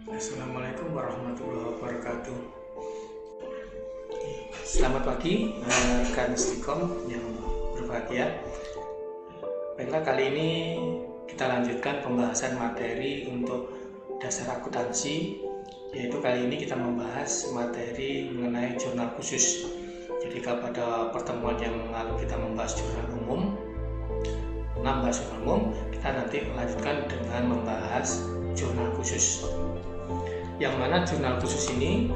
Assalamualaikum warahmatullahi wabarakatuh. Selamat pagi rekan Istiqom yang berbahagia. Baiklah, kali ini kita lanjutkan pembahasan materi untuk dasar akuntansi, yaitu kali ini kita membahas materi mengenai jurnal khusus. Jadi pada pertemuan yang lalu kita membahas jurnal umum, kita nanti melanjutkan dengan membahas jurnal khusus. Yang mana jurnal khusus ini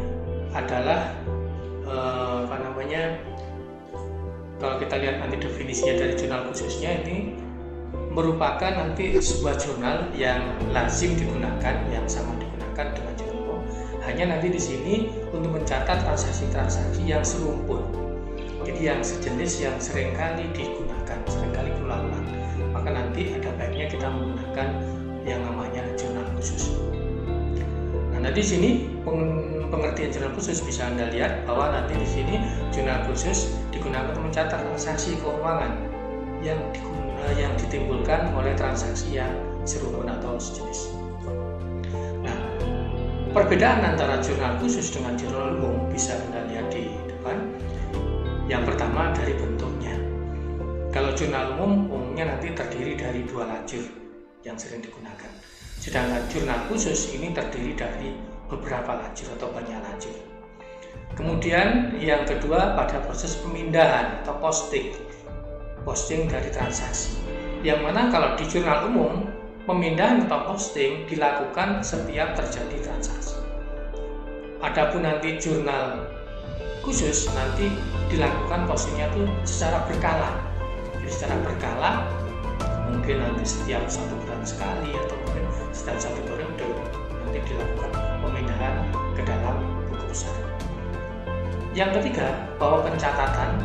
adalah kalau kita lihat nanti definisinya dari jurnal khususnya, ini merupakan nanti sebuah jurnal yang lazim digunakan, yang sama digunakan dengan jurnal umum. Hanya nanti di sini untuk mencatat transaksi-transaksi yang serumpun, jadi yang sejenis, yang seringkali digunakan, seringkali berulang-ulang. Maka nanti ada baiknya kita menggunakan yang namanya jurnal khusus. Nah, di sini pengertian jurnal khusus bisa Anda lihat bahwa nanti di sini jurnal khusus digunakan untuk mencatat transaksi keuangan yang ditimbulkan oleh transaksi yang serumpun atau sejenis. Nah, perbedaan antara jurnal khusus dengan jurnal umum bisa Anda lihat di depan. Yang pertama dari bentuknya. Kalau jurnal umum umumnya nanti terdiri dari dua lajur yang sering digunakan. Sedangkan jurnal khusus ini terdiri dari beberapa lajur atau banyak lajur. Kemudian yang kedua pada proses pemindahan atau posting dari transaksi. Yang mana kalau di jurnal umum, pemindahan atau posting dilakukan setiap terjadi transaksi. Adapun nanti jurnal khusus nanti dilakukan postingnya itu secara berkala. Jadi secara berkala, mungkin nanti setiap 1 bulan sekali atau mungkin setiap 1 periode nanti dilakukan pemindahan ke dalam buku besar. Yang ketiga, bahwa pencatatan,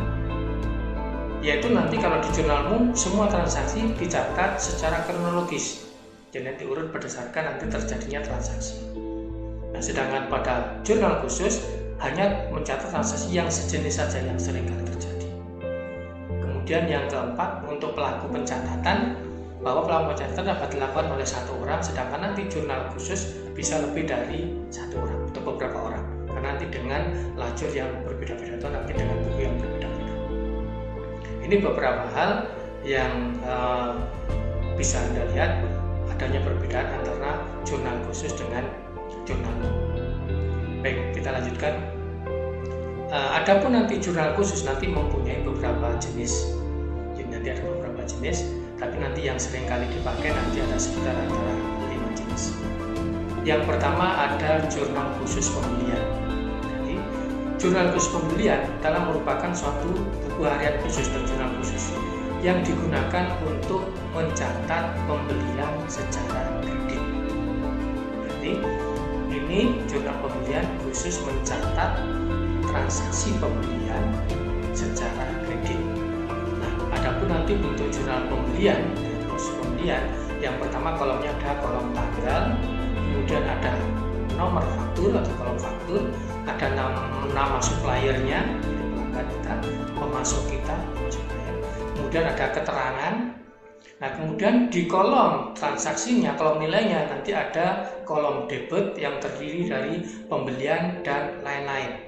yaitu nanti kalau di jurnal umum semua transaksi dicatat secara kronologis, jadi diurut berdasarkan nanti terjadinya transaksi. Nah, sedangkan pada jurnal khusus hanya mencatat transaksi yang sejenis saja yang sering kali terjadi. Kemudian yang keempat, untuk pelaku pencatatan, bahwa pelaku pencatatan dapat dilakukan oleh satu orang, sedangkan nanti jurnal khusus bisa lebih dari satu orang atau beberapa orang, karena nanti dengan lajur yang berbeda-beda atau nanti dengan buku yang berbeda-beda. Ini beberapa hal yang bisa Anda lihat adanya perbedaan antara jurnal khusus dengan jurnal umum. Baik, kita lanjutkan. Adapun nanti jurnal khusus nanti mempunyai beberapa jenis. Jadi nanti ada beberapa jenis, tapi nanti yang sering kali dipakai nanti ada sekitar antara 5 jenis. Yang pertama ada jurnal khusus pembelian. Jadi jurnal khusus pembelian adalah merupakan suatu buku harian khusus dan jurnal khusus yang digunakan untuk mencatat pembelian secara kredit. Jadi ini jurnal pembelian khusus mencatat transaksi pembelian secara kredit. Nah, adapun nanti bentuk jurnal pembelian, proses pembelian, yang pertama kolomnya ada kolom tanggal, kemudian ada nomor faktur atau kolom faktur, ada nama suppliernya, pelanggan kita, pemasok kita, kemudian ada keterangan. Nah, kemudian di kolom transaksinya, kolom nilainya nanti ada kolom debit yang terdiri dari pembelian dan lain-lain.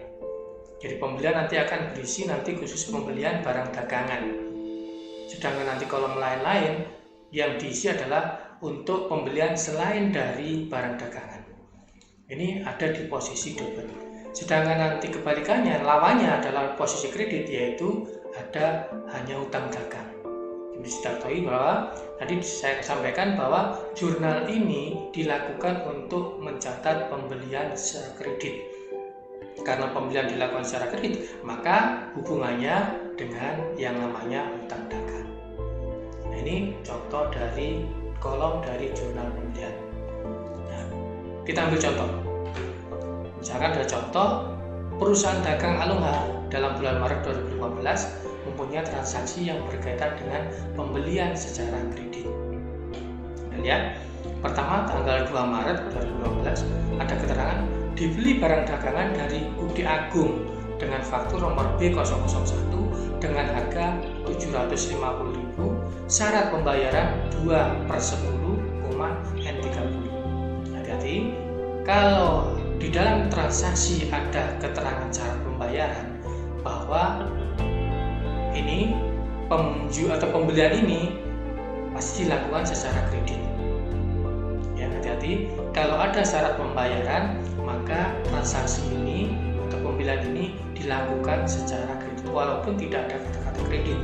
Jadi pembelian nanti akan berisi nanti khusus pembelian barang dagangan. Sedangkan nanti kolom lain-lain yang diisi adalah untuk pembelian selain dari barang dagangan. Ini ada di posisi debit. Sedangkan nanti kebalikannya, lawannya adalah posisi kredit, yaitu ada hanya utang dagang. Jadi diketahui bahwa tadi saya sampaikan bahwa jurnal ini dilakukan untuk mencatat pembelian secara kredit. Karena pembelian dilakukan secara kredit, maka hubungannya dengan yang namanya utang dagang. Nah, ini contoh dari kolom dari jurnal pembelian. Nah, kita ambil contoh. Misalkan ada contoh, perusahaan dagang Alungha dalam bulan Maret 2015 mempunyai transaksi yang berkaitan dengan pembelian secara kredit. Kita lihat, pertama tanggal 2 Maret 2015 ada keterangan dibeli barang dagangan dari Budi Agung dengan faktur nomor B001 dengan harga 750.000, syarat pembayaran 2/10, N30. Hati-hati, kalau di dalam transaksi ada keterangan syarat pembayaran bahwa ini pembelian ini pasti dilakukan secara kredit. Ya, hati-hati, kalau ada syarat pembayaran maka transaksi ini atau pembelian ini dilakukan secara kredit walaupun tidak ada kata-kata kredit.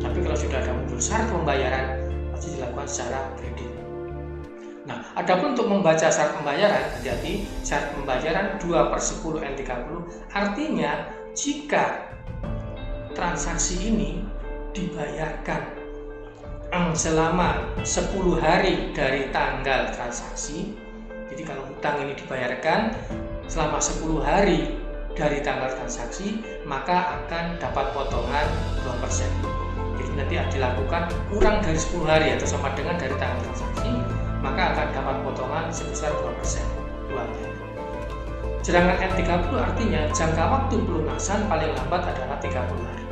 Tapi kalau sudah ada muncul syarat pembayaran pasti dilakukan secara kredit. Nah, adapun untuk membaca syarat pembayaran, hati-hati, syarat pembayaran 2/10 N30 artinya jika transaksi ini dibayarkan selama 10 hari dari tanggal transaksi. Jadi kalau hutang ini dibayarkan selama 10 hari dari tanggal transaksi, maka akan dapat potongan 2%. Jadi nanti dilakukan kurang dari 10 hari atau sama dengan dari tanggal transaksi, maka akan dapat potongan sebesar 2%. Sedangkan N30 artinya jangka waktu pelunasan paling lambat adalah 30 hari.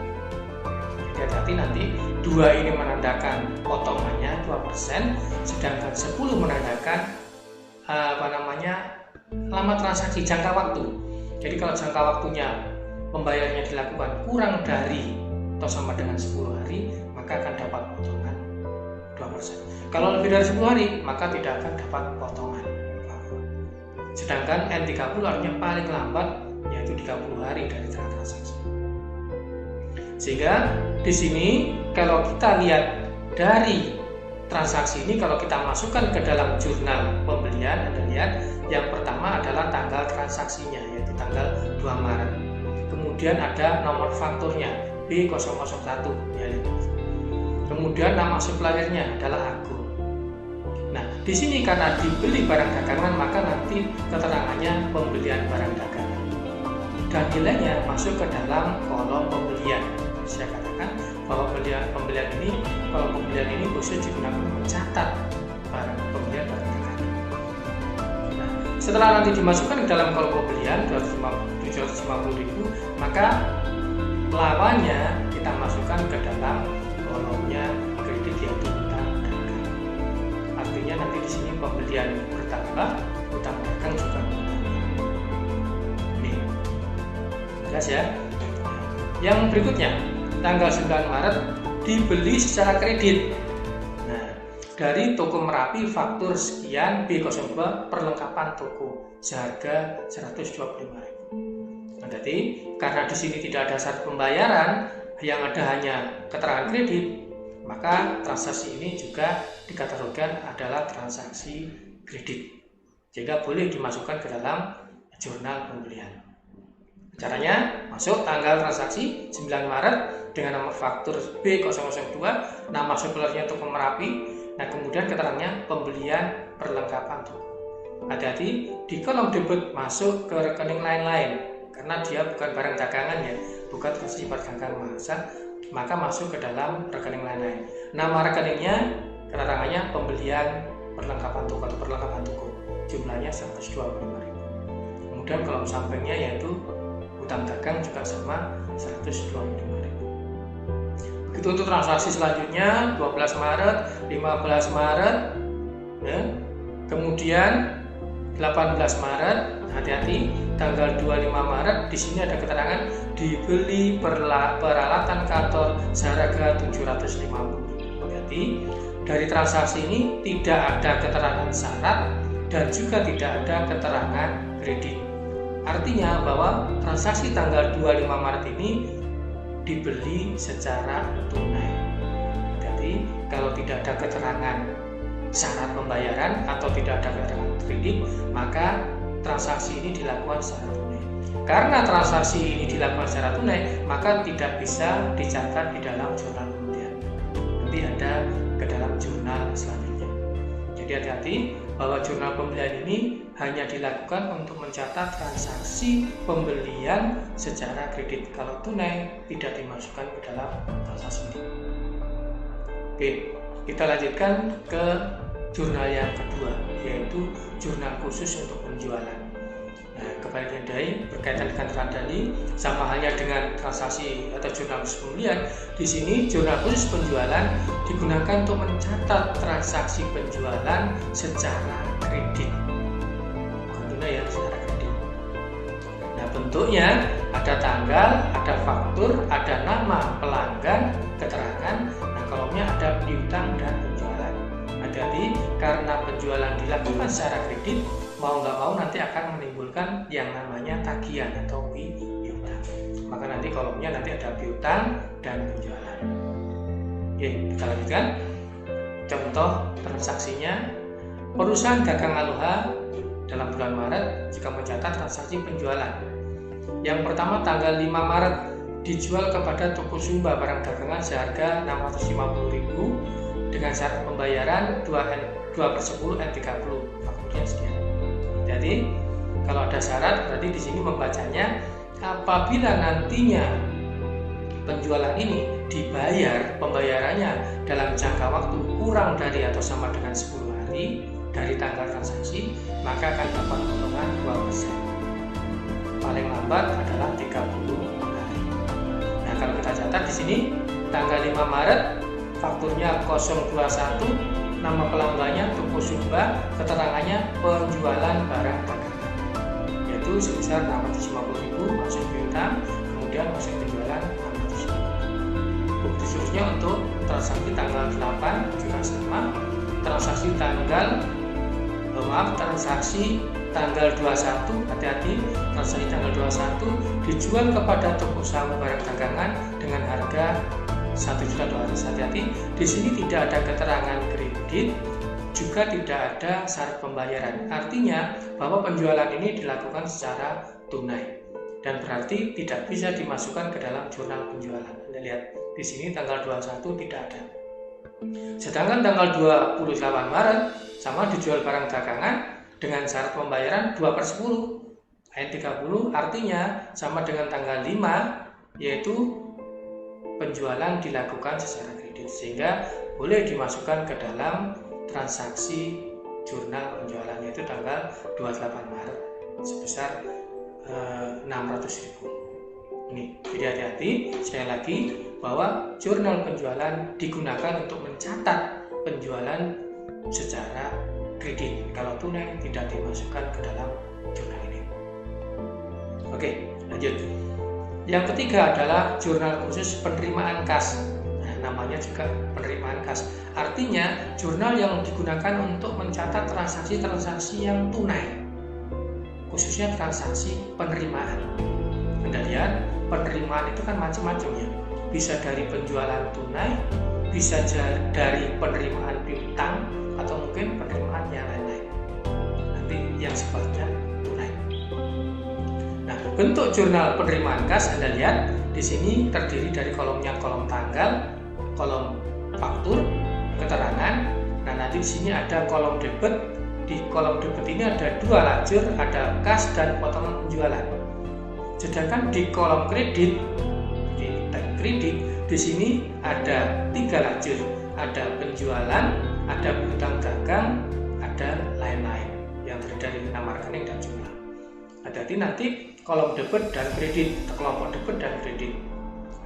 Jadi hati-hati, nanti 2 ini menandakan potongannya 2%, sedangkan 10 menandakan lama transaksi, jangka waktu. Jadi kalau jangka waktunya pembayarannya dilakukan kurang dari atau sama dengan 10 hari, maka akan dapat potongan 2%. Kalau lebih dari 10 hari, maka tidak akan dapat potongan. Sedangkan N30 artinya paling lambat, yaitu 30 hari dari transaksi. Sehingga di sini kalau kita lihat dari transaksi ini, kalau kita masukkan ke dalam jurnal pembelian, Anda lihat yang pertama adalah tanggal transaksinya, yaitu tanggal 2 Maret. Kemudian ada nomor fakturnya B001, ya. Kemudian nama suppliernya adalah Agung. Nah, di sini karena dibeli barang dagangan, maka nanti keterangannya pembelian barang dagangan dan nilainya masuk ke dalam kolom pembelian. Saya katakan bahwa pembelian ini khusus digunakan untuk mencatat pembelian barang dagangan. Nah, setelah nanti dimasukkan ke dalam kolom pembelian 750.000, maka lawannya kita masukkan ke dalam kolomnya kredit, yaitu hutang dagang. Artinya nanti di sini pembelian bertambah, hutang dagang juga bertambah. Ini jelas ya. Yang berikutnya, tanggal 9 Maret dibeli secara kredit. Nah, dari toko Merapi faktur sekian B02 perlengkapan toko seharga 125.000. Nah, jadi karena di sini tidak ada syarat pembayaran, yang ada hanya keterangan kredit, maka transaksi ini juga dikategorikan adalah transaksi kredit, sehingga boleh dimasukkan ke dalam jurnal pembelian. Caranya, masuk tanggal transaksi 9 Maret dengan nomor faktur B002, nama suppliernya toko Merapi, nah kemudian keterangannya pembelian perlengkapan toko. Hati-hati, di kolom debit masuk ke rekening lain-lain, karena dia bukan barang dagangan ya, bukan transaksi barang dagangan, maka masuk ke dalam rekening lain-lain. Nama rekeningnya, keterangannya pembelian perlengkapan toko atau perlengkapan toko, jumlahnya 125.000. Kemudian kolom sampingnya yaitu hutang dagang juga sama 125.000. Begitu untuk transaksi selanjutnya 12 Maret, 15 Maret, ya. Kemudian 18 Maret, hati-hati, tanggal 25 Maret di sini ada keterangan dibeli peralatan kantor seharga 750. Hati-hati, dari transaksi ini tidak ada keterangan syarat dan juga tidak ada keterangan kredit. Artinya bahwa transaksi tanggal 25 Maret ini dibeli secara tunai. Jadi kalau tidak ada keterangan syarat pembayaran atau tidak ada keterangan kredit, maka transaksi ini dilakukan secara tunai. Karena transaksi ini dilakukan secara tunai, maka tidak bisa dicatat di dalam jurnal pembelian. Nanti ada ke dalam jurnal selanjutnya. Jadi hati-hati bahwa jurnal pembelian ini hanya dilakukan untuk mencatat transaksi pembelian secara kredit. Kalau tunai tidak dimasukkan ke dalam transaksi ini. Oke, kita lanjutkan ke jurnal yang kedua, yaitu jurnal khusus untuk penjualan. Nah, kembali dari berkaitan dengan tadi, sama halnya dengan transaksi atau jurnal khusus pembelian, di sini jurnal khusus penjualan digunakan untuk mencatat transaksi penjualan secara kredit. Bukan tunai ya, bentuknya ada tanggal, ada faktur, ada nama pelanggan, keterangan. Nah, kolomnya ada piutang dan penjualan. Hati-hati, karena penjualan dilakukan secara kredit, mau nggak mau nanti akan menimbulkan yang namanya tagihan atau piutang. Maka nanti kolomnya nanti ada piutang dan penjualan. Oke, kita lanjutkan. Contoh transaksinya, perusahaan dagang Aloha dalam bulan Maret jika mencatat transaksi penjualan. Yang pertama tanggal 5 Maret dijual kepada toko Sumba barang dagangan seharga 650.000 dengan syarat pembayaran 2/10 N30 fakturnya sekian. Jadi kalau ada syarat berarti di sini membacanya apabila nantinya penjualan ini dibayar pembayarannya dalam jangka waktu kurang dari atau sama dengan 10 hari dari tanggal transaksi, maka akan dapat potongan 2%. Paling lambat adalah 30 hari. Nah, kalau kita catat di sini tanggal 5 Maret fakturnya 021, nama pelanggannya toko Sumba, keterangannya penjualan barang dagangan, yaitu sebesar 650.000 masuk piutang, kemudian masuk penjualan 650.000. Bukti seterusnya untuk transaksi tanggal 8 juga sama. Transaksi tanggal 21, hati-hati, transaksi tanggal 21 dijual kepada toko usaha barang dagangan dengan harga 1.200.000. Hati-hati, di sini tidak ada keterangan kredit, juga tidak ada syarat pembayaran. Artinya bahwa penjualan ini dilakukan secara tunai dan berarti tidak bisa dimasukkan ke dalam jurnal penjualan. Anda lihat di sini tanggal 21 tidak ada. Sedangkan tanggal 28 Maret sama dijual barang dagangan dengan syarat pembayaran 2/10 N30, artinya sama dengan tanggal 5, yaitu penjualan dilakukan secara kredit, sehingga boleh dimasukkan ke dalam transaksi jurnal penjualan, yaitu tanggal 28 Maret sebesar 600.000. Ini, jadi hati-hati, sekali lagi bahwa jurnal penjualan digunakan untuk mencatat penjualan secara kredit. Kalau tunai tidak dimasukkan ke dalam jurnal ini. Oke, lanjut. Yang ketiga adalah jurnal khusus penerimaan kas. Nah, namanya juga penerimaan kas. Artinya jurnal yang digunakan untuk mencatat transaksi-transaksi yang tunai, khususnya transaksi penerimaan. Anda lihat, penerimaan itu kan macam-macam ya. Bisa dari penjualan tunai, bisa dari penerimaan piutang, atau mungkin penerimaan yang lain-lain. Nanti yang sifatnya tunai. Nah, bentuk jurnal penerimaan kas Anda lihat di sini terdiri dari kolomnya kolom tanggal, kolom faktur, keterangan. Nah, nanti di sini ada kolom debit. Di kolom debit ini ada dua lajur, ada kas dan potongan penjualan. Sedangkan di kolom kredit, di tab kredit, di sini ada 3 lajur, ada penjualan, ada piutang dagang, ada lain-lain yang terdiri dari nama rekening dan jumlah. Hati-hati nanti kolom debit dan kredit, kelompok debit dan kredit.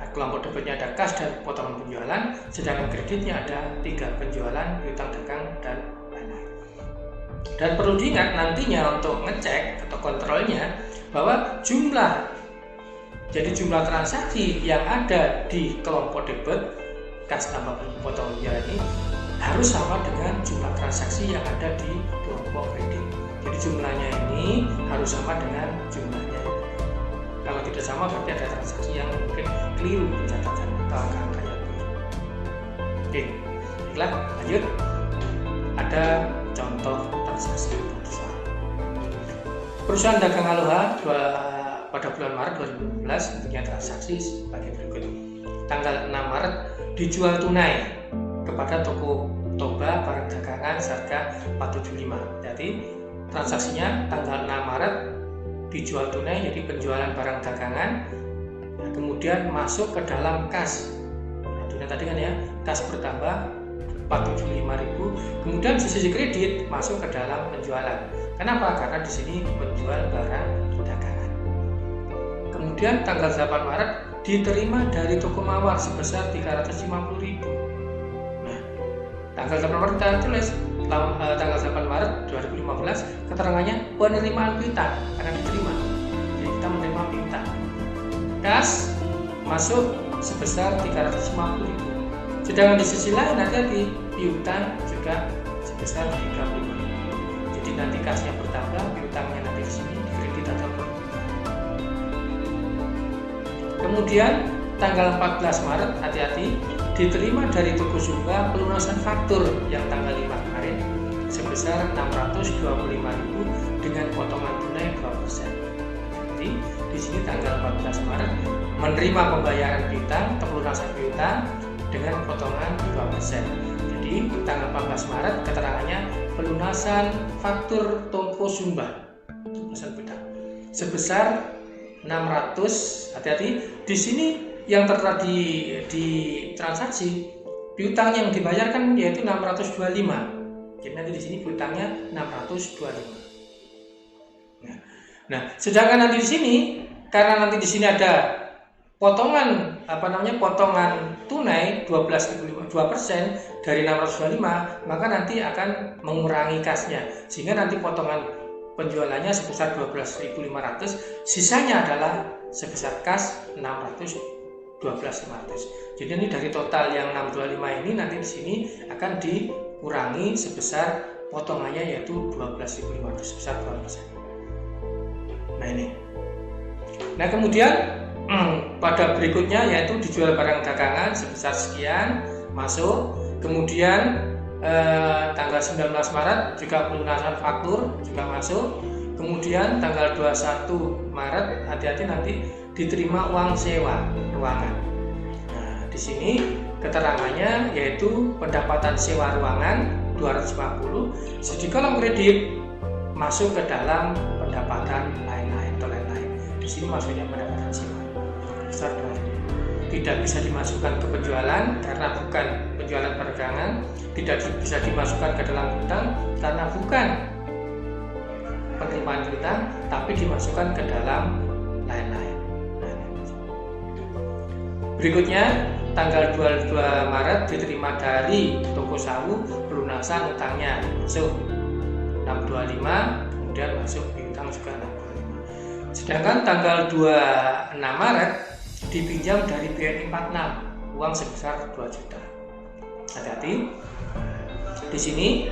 Nah, kelompok debitnya ada kas dan potongan penjualan, sedangkan kreditnya ada 3 penjualan, piutang dagang dan lain-lain. Dan perlu diingat nantinya untuk ngecek atau kontrolnya bahwa jumlah transaksi yang ada di kelompok debit, kas tambah potongan penjualan ini harus sama dengan jumlah transaksi yang ada di kelompok kredit. Jadi jumlahnya ini harus sama dengan jumlahnya. Kalau tidak sama berarti ada transaksi yang mungkin keliru pencatatan atau angka-angkanya. Oke, baiklah, lanjut. Ada contoh transaksi perusahaan dagang Aloha pada bulan Maret 2015 mempunyai transaksi sebagai berikut. Tanggal 6 Maret dijual tunai kepada toko Toba barang dagangan seharga 475. Jadi transaksinya tanggal 6 Maret dijual tunai, jadi penjualan barang dagangan. Nah, kemudian masuk ke dalam kas. Nah, tunai tadi kan ya, kas bertambah 475.000. Kemudian sisi kredit masuk ke dalam penjualan. Kenapa? Karena di sini menjual barang dagangan. Kemudian tanggal 8 Maret diterima dari toko Mawar sebesar 350.000. Nah, tanggal 8 Maret kita tulis tanggal 8 Maret 2015 keterangannya penerimaan piutang karena diterima. Jadi kita menerima piutang. piutang. Kas masuk sebesar 350.000. Sedangkan di sisi lain hati-hati, piutang juga sebesar 35.000. Jadi nanti kasnya bertambah, piutangnya nanti di sini dikredit atau bertambah. Kemudian tanggal 14 Maret hati-hati, diterima dari toko Sumba pelunasan faktur yang tanggal 5 kemarin sebesar 625.000 dengan potongan tunai 2%. Jadi di sini tanggal 14 Maret menerima pembayaran piutang atau pelunasan piutang dengan potongan 2%. Jadi tanggal 14 Maret keterangannya pelunasan faktur toko Sumba sebesar 600. Hati-hati di sini yang tertera di transaksi piutang yang dibayarkan yaitu 625. Jadi nanti di sini piutangnya 625. Nah, sedangkan nanti di sini karena nanti di sini ada potongan potongan tunai 2% dari 625, maka nanti akan mengurangi kasnya sehingga nanti potongan penjualannya sebesar 12.500, sisanya adalah sebesar kas 12.500. Jadi ini dari total yang 625 ini nanti di sini akan dikurangi sebesar potongannya yaitu 12.500 sebesar 2%. Nah ini. Nah kemudian pada berikutnya yaitu dijual barang dagangan sebesar sekian masuk. Kemudian tanggal 19 Maret juga pelunasan faktur juga masuk. Kemudian tanggal 21 Maret hati-hati nanti diterima uang sewa ruangan. Nah, di sini keterangannya yaitu pendapatan sewa ruangan 250. Di kolom kredit masuk ke dalam pendapatan lain-lain atau lain-lain. Di sini maksudnya pendapatan sewa besar 2. Tidak bisa dimasukkan ke penjualan karena bukan penjualan perdagangan, tidak bisa dimasukkan ke dalam hutang karena bukan penerimaan hutang, tapi dimasukkan ke dalam lain-lain. Berikutnya tanggal 22 Maret diterima dari toko sawu pelunasan utangnya masuk 625, kemudian masuk piutang juga 625. Sedangkan tanggal 26 Maret dipinjam dari BNI 46 uang sebesar 2 juta. Hati-hati. Di sini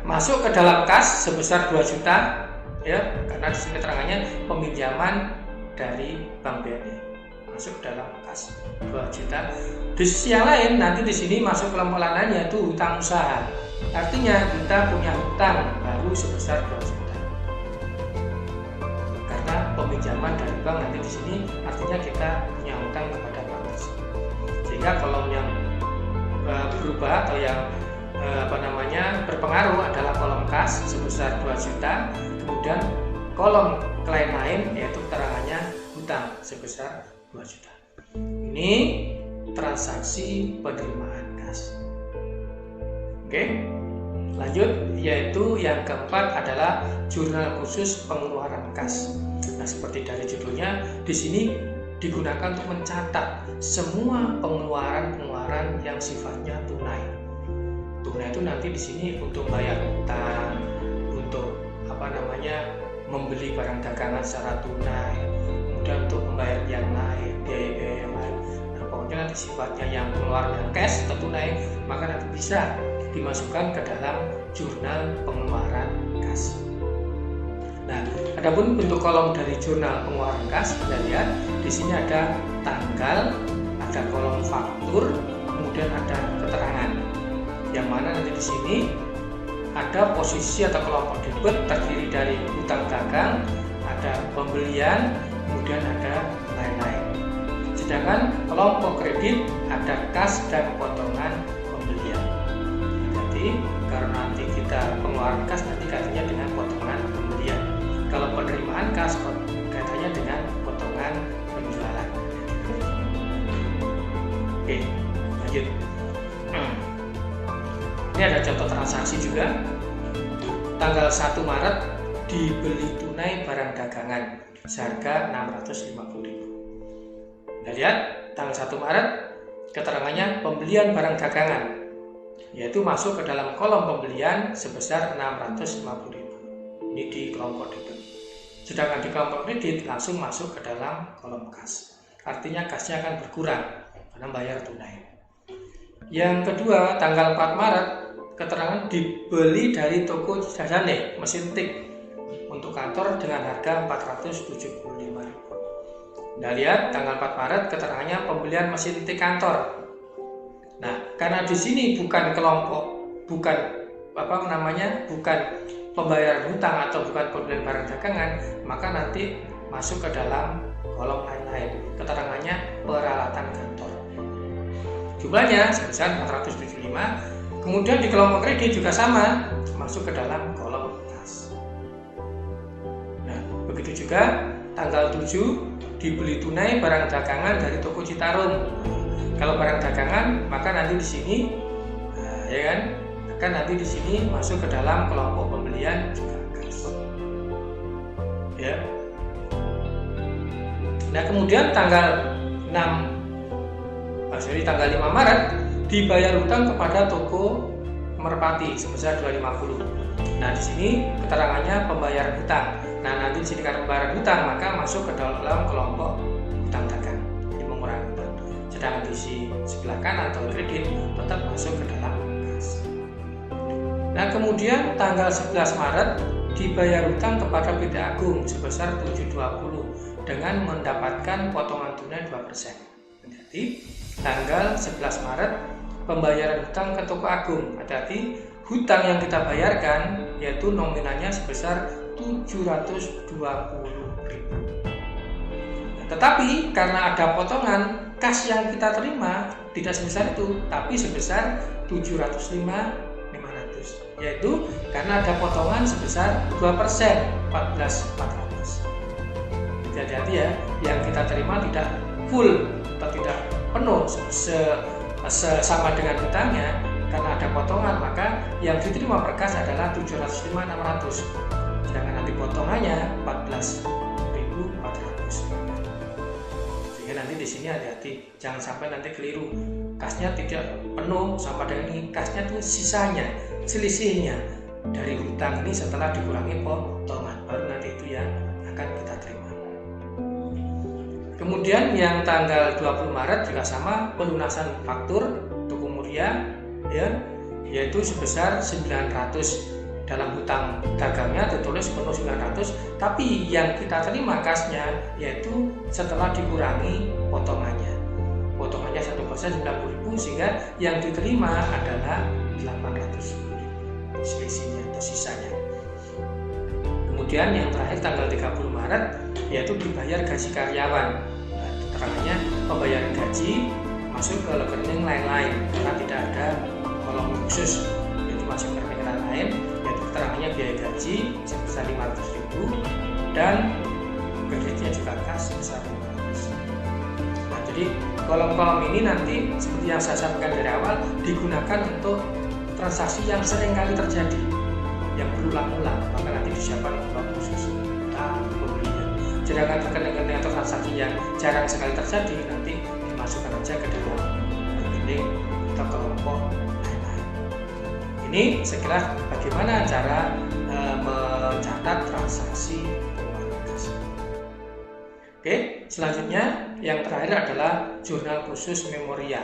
masuk ke dalam kas sebesar 2 juta ya, karena di sini keterangannya peminjaman dari Bank BNI. Masuk ke dalam kas 2 juta. Di sisi yang lain nanti di sini masuk kelompok lain yaitu hutang usaha. Artinya kita punya hutang baru sebesar 2 juta. Karena peminjaman dari bank nanti di sini artinya kita punya hutang kepada bank tersebut. Sehingga kolom yang berubah atau yang berpengaruh adalah kolom kas sebesar 2 juta. Kemudian kolom lain yaitu keterangannya hutang sebesar 2 juta. Ini transaksi penerimaan kas. Oke, lanjut, yaitu yang keempat adalah jurnal khusus pengeluaran kas. Nah, seperti dari judulnya, di sini digunakan untuk mencatat semua pengeluaran yang sifatnya tunai. Tunai itu nanti di sini untuk bayar hutang, untuk membeli barang dagangan secara tunai, kemudian untuk membayar yang lain, biaya-biaya yang lain. Nah, pokoknya nanti sifatnya yang pengeluaran cash atau tunai, maka nanti bisa dimasukkan ke dalam jurnal pengeluaran kas. Nah, adapun bentuk kolom dari jurnal pengeluaran kas, kita lihat di sini ada tanggal, ada kolom faktur, kemudian ada keterangan. Yang mana nanti di sini ada posisi atau kelompok debit terdiri dari hutang dagang, ada pembelian, kemudian ada lain-lain. Sedangkan kelompok kredit ada kas dan potongan pembelian. Jadi karena nanti kita pengeluaran kas nanti kaitannya dengan potongan pembelian. Kalau penerimaan kas kaitannya dengan potongan penjualan. Oke, lanjut. Ini ada contoh transaksi juga. Tanggal 1 Maret dibeli tunai barang dagangan seharga 650.000. Kita lihat tanggal 1 Maret keterangannya pembelian barang dagangan, yaitu masuk ke dalam kolom pembelian sebesar 650.000. Ini di kelompok debit. Sedangkan di kelompok kredit langsung masuk ke dalam kolom kas. Artinya kasnya akan berkurang karena bayar tunai. Yang kedua, tanggal 4 Maret keterangan dibeli dari toko Jazane mesin tik untuk kantor dengan harga 475.000. Nah, lihat tanggal 4 Maret keterangannya pembelian mesin tik kantor. Nah, karena di sini bukan kelompok, bukan pembayaran hutang atau bukan pembelian barang dagangan, maka nanti masuk ke dalam kolom lain-lain. Keterangannya peralatan kantor. Jumlahnya sebesar 475. Kemudian di kelompok kredit juga sama, masuk ke dalam kolom kas. Nah, begitu juga tanggal 7 dibeli tunai barang dagangan dari toko Citarum. Kalau barang dagangan, maka nanti di sini, ya kan, akan nanti di sini masuk ke dalam kelompok pembelian juga kas. Ya. Nah, kemudian tanggal 5 Maret dibayar hutang kepada toko Merpati sebesar 250. Nah, di sini keterangannya pembayaran hutang. Nah, nanti di sini karena pembayaran hutang maka masuk ke dalam kelompok hutang dagang. Jadi mengurangi hutang. Sedangkan di sebelah kanan atau kredit tetap masuk ke dalam kas. Nah, kemudian tanggal 11 Maret dibayar hutang kepada PT Agung sebesar 720 dengan mendapatkan potongan tunai 2%. Jadi tanggal 11 Maret pembayaran hutang ke toko Agung. Hati-hati, hutang yang kita bayarkan yaitu nominalnya sebesar 720.000. Nah, tetapi karena ada potongan, kas yang kita terima tidak sebesar itu, tapi sebesar 705.500. Yaitu karena ada potongan sebesar 2%, 14.400. Hati-hati ya, yang kita terima tidak full atau tidak penuh sama dengan hutangnya. Karena ada potongan, maka yang diterima per kas adalah 705.600. Sedangkan nanti potongannya 14.400. Sehingga nanti di sini hati-hati, jangan sampai nanti keliru. Kasnya tidak penuh sama dengan ini, kasnya itu sisanya, selisihnya dari hutang ini setelah dikurangi potongan, baru nanti itu yang akan kita terima. Kemudian yang tanggal 20 Maret juga sama, pelunasan faktur Toko Muria, ya, yaitu sebesar 900. Dalam hutang dagangnya tertulis penuh 900, tapi yang kita terima kasnya yaitu setelah dikurangi potongannya. Potongannya 1% 90.000, sehingga yang diterima adalah 800.000 selisihnya atau sisanya. Kemudian yang terakhir tanggal 30 Maret yaitu dibayar gaji karyawan. Nah, keterangannya pembayaran gaji masuk ke rekening lain-lain karena tidak ada kolom khusus, yaitu masuk ke rekening lain, yaitu keterangannya biaya gaji sebesar 500.000 dan kreditnya juga kas sebesar 500. Nah, jadi kolom-kolom ini nanti seperti yang saya sampaikan dari awal digunakan untuk transaksi yang sering kali terjadi, yang berulang-ulang, maka nanti disiapkan kolom khusus pembelian. Sedangkan rekening-rekening atau transaksi yang jarang sekali terjadi nanti dimasukkan aja ke dalam rekening atau kelompok lain-lain. Ini saya kira bagaimana cara mencatat transaksi pengeluaran kas. Oke, selanjutnya yang terakhir adalah jurnal khusus memorial.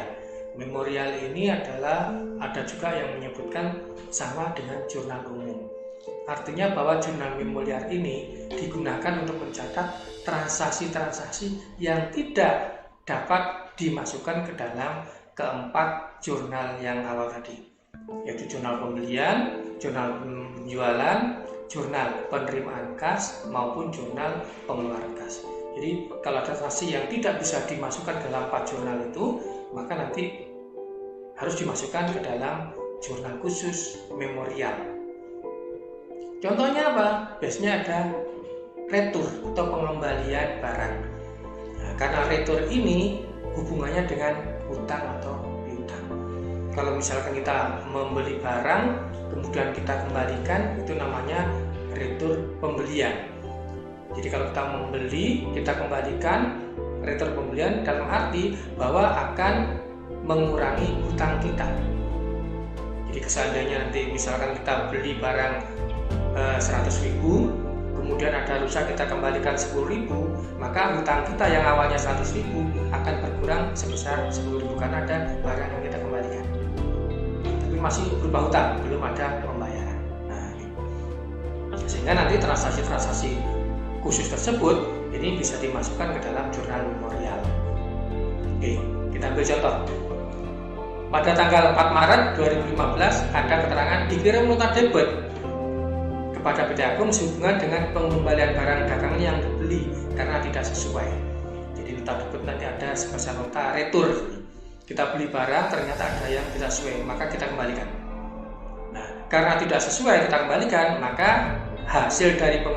Memorial ini adalah ada juga yang menyebutkan sama dengan jurnal umum. Artinya bahwa jurnal memorial ini digunakan untuk mencatat transaksi-transaksi yang tidak dapat dimasukkan ke dalam keempat jurnal yang awal tadi, yaitu jurnal pembelian, jurnal penjualan, jurnal penerimaan kas, maupun jurnal pengeluaran kas. Jadi kalau ada transaksi yang tidak bisa dimasukkan dalam 4 jurnal itu, maka nanti harus dimasukkan ke dalam jurnal khusus memorial. Contohnya apa? Biasanya ada retur atau pengembalian barang. Nah, karena retur ini hubungannya dengan hutang atau piutang. Kalau misalkan kita membeli barang kemudian kita kembalikan, itu namanya retur pembelian. Jadi kalau kita membeli, kita kembalikan, retur pembelian dalam arti bahwa akan mengurangi hutang kita. Jadi seandainya nanti misalkan kita beli barang 100.000, kemudian ada rusak kita kembalikan 10.000, maka hutang kita yang awalnya 100.000 akan berkurang sebesar 10.000 karena ada barang yang kita kembalikan. Tapi masih berupa hutang, belum ada pembayaran. Nah, sehingga nanti transaksi-transaksi khusus tersebut ini bisa dimasukkan ke dalam jurnal memorial. Oke, kita ambil contoh. Pada tanggal 4 Maret 2015 ada keterangan dikirim nota debit kepada PT Agung sehubungan dengan pengembalian barang dagangan yang dibeli karena tidak sesuai. Jadi nota debit nanti ada sebesar nota retur. Kita beli barang ternyata ada yang tidak sesuai, maka kita kembalikan. Nah, karena tidak sesuai kita kembalikan, maka hasil dari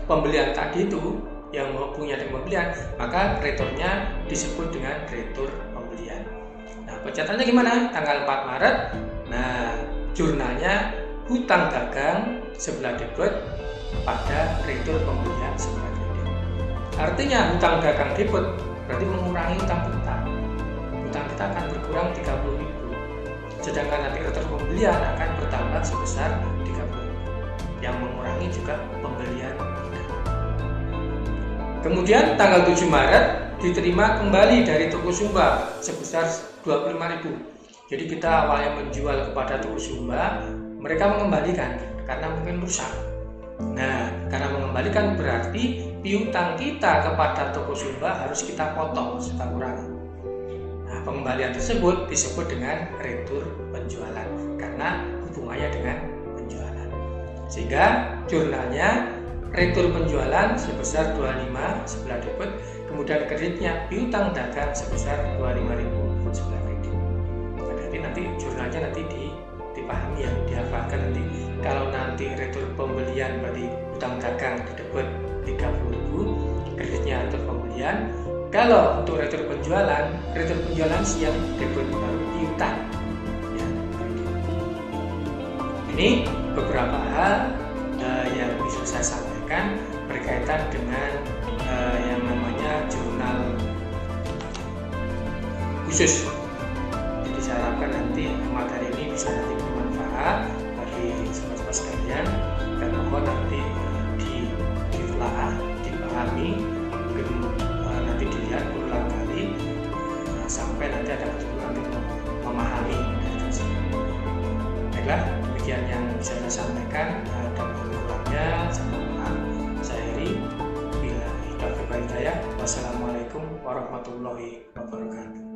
pembelian tadi itu yang punya dengan pembelian, maka returnya disebut dengan retur pembelian. Nah, pencatannya gimana? Tanggal 4 Maret. Nah, jurnalnya hutang dagang sebelah debit pada retur pembelian sebelah kredit. Artinya hutang dagang debit berarti mengurangi hutang kita. Hutang kita akan berkurang 30.000. Sedangkan nanti retur pembelian akan bertambah sebesar 30.000. Yang mengurangi juga pembelian kita. Kemudian tanggal 7 Maret diterima kembali dari toko Sumba sebesar 25.000. Jadi kita awalnya menjual kepada toko Sumba, mereka mengembalikan karena mungkin rusak. Nah, karena mengembalikan berarti piutang kita kepada toko Sumba harus kita potong, kita kurangi. Nah, pengembalian tersebut disebut dengan retur penjualan karena hubungannya dengan penjualan. Sehingga jurnalnya retur penjualan sebesar 25 sebelah debit, kemudian kreditnya piutang dagang sebesar 25.000 sebelah kredit. Berarti nanti jurnalnya nanti dipahami ya, dihafalkan nanti. Kalau nanti retur pembelian berarti hutang dagang di debit 30.000, kreditnya retur pembelian. Kalau untuk retur penjualan siang debit baru piutang. Ya, ini beberapa hal yang bisa saya sampaikan berkaitan dengan yang namanya jurnal khusus. Jadi saya harapkan nanti materi ini bisa nanti bermanfaat bagi sobat-sobat sekalian, dan mohon nanti ditelaah, dipahami, mungkin nanti dilihat berulang kali sampai nanti ada kesimpulan untuk memahami dari tersebut. Baiklah, demikian yang bisa saya sampaikan, dan kurangnya saya mohon maaf. Saya Heri, bila hidayah. Wassalamualaikum warahmatullahi wabarakatuh.